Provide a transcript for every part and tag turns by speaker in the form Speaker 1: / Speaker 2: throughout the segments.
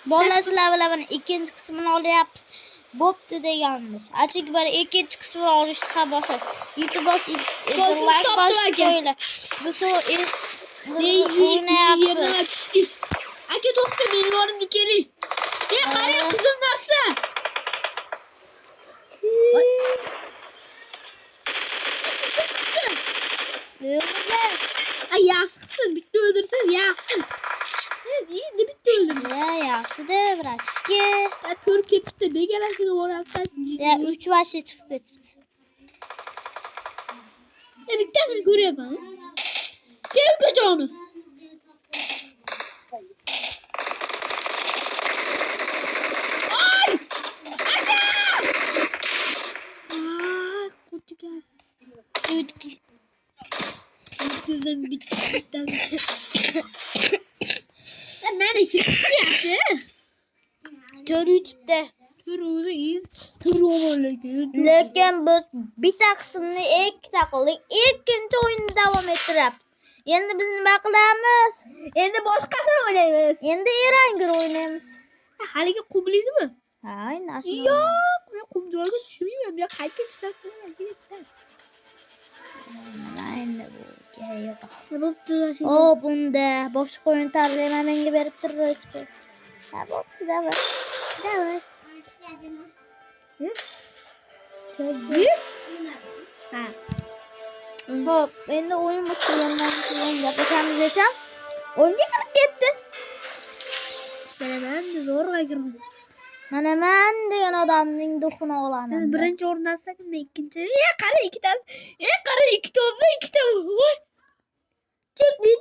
Speaker 1: Bolalar sizlar bilan mana ikkinchi qismini olyapmiz. Bo'pti deganmiz. Achik bir ikkinchi qismini olishga boshladi. Iltimos like bosinglar. Biz o'ynayapmiz.
Speaker 2: Aka to'xta, mening yonimga keling. Qarang, qizil narsa. Ay yaxshi qilsiz, bitta o'ldirsiz, yaxshi. Endi bitta o'ldirdim.
Speaker 1: Yaxshi-da, bratishki.
Speaker 2: Ko'rib ketibdi, begalasiga boramiz.
Speaker 1: 3 vashi chiqib ketdi.
Speaker 2: Bittasini ko'ryapman. Kel ko'choni. Ay! Aka! Qo'tikas. Ko'zim bitta. Mana hech tushmayapti.
Speaker 1: Ko'ribdi. Lekin biz bitta qismni ikkita qildik. Ikkinchi o'yinni davom ettirib. Endi biz nima qilamiz?
Speaker 2: Endi boshqasini o'ynaymiz.
Speaker 1: Endi Erangir o'ynaymiz.
Speaker 2: Haligi qumliydimi?
Speaker 1: Ha, nasib.
Speaker 2: Yo'q, men qumdorga tushmayman. Men qaytga tushasam,
Speaker 1: Mana endi bu yo'q.
Speaker 2: bo'pti.
Speaker 1: Bunda boshqa o'yin tanlayman, menga berib turasiz. Ha, bo'pti, davay.
Speaker 2: Ha.
Speaker 1: Hop, endi o'yin bitirgandan keyin gaplashamiz desam, o'yinga kirib ketdi.
Speaker 2: Men zo'rg'a kirdim.
Speaker 1: Mana men degan odamning duxini olaman.
Speaker 2: Siz birinchi o'rindasak, men ikkinchi. Qara, ikkita. Qara, ikkita oldi, ikkita. Voy.
Speaker 1: Cheki.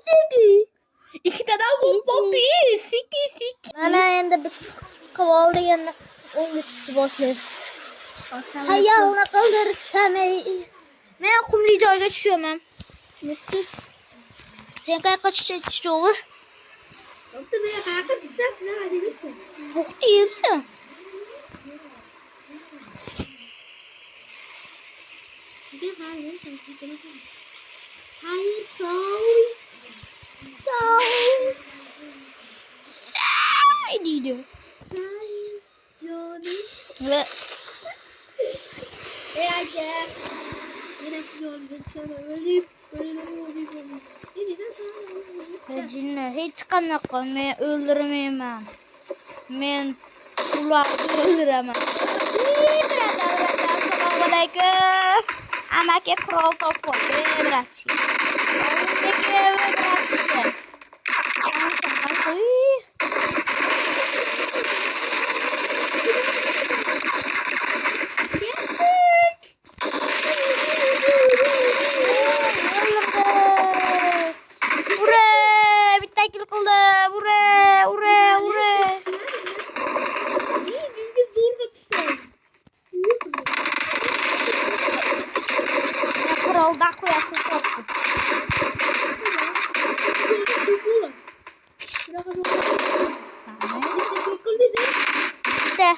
Speaker 2: Ikkitadan bo'pti. Sik.
Speaker 1: Mana endi biz qilib oldik, endi o'yinga tushib boshlaymiz. Hayalni qildirsam, men qumli joyga tushaman. Sen qayerga tushachin?
Speaker 2: Bo'pti, men qayerga tushsam, sizlar hadiga tushing.
Speaker 1: To'xtayapsan.
Speaker 2: Hayır, sorry.
Speaker 1: Deydi.
Speaker 2: Johnny.
Speaker 1: Ve
Speaker 2: Aka. Yine Johnny sana öleyim.
Speaker 1: Jinni hech qanaqa men o'ldirmayman. Men ularni o'ldiraman. Assalomu alaykum. Amaki qirol topib bratchi. Kraldan koyasın toplu. De.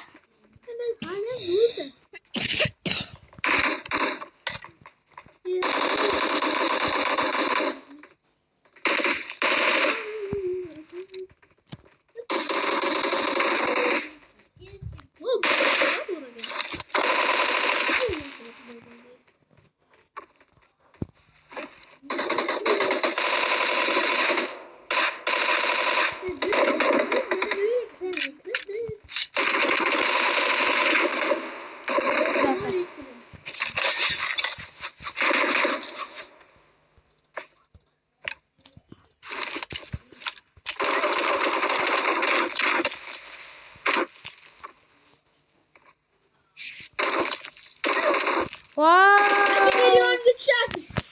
Speaker 1: Wow.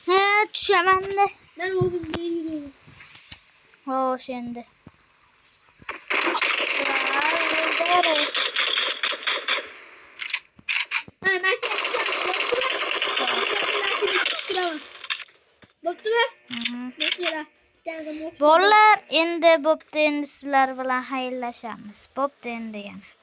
Speaker 1: He, düşemem de.
Speaker 2: Ben oldum değilim.
Speaker 1: Şimdi. Bolalar endi bo'pti, endi sizlar bilan xayrlashamiz. Bo'pti endi yana.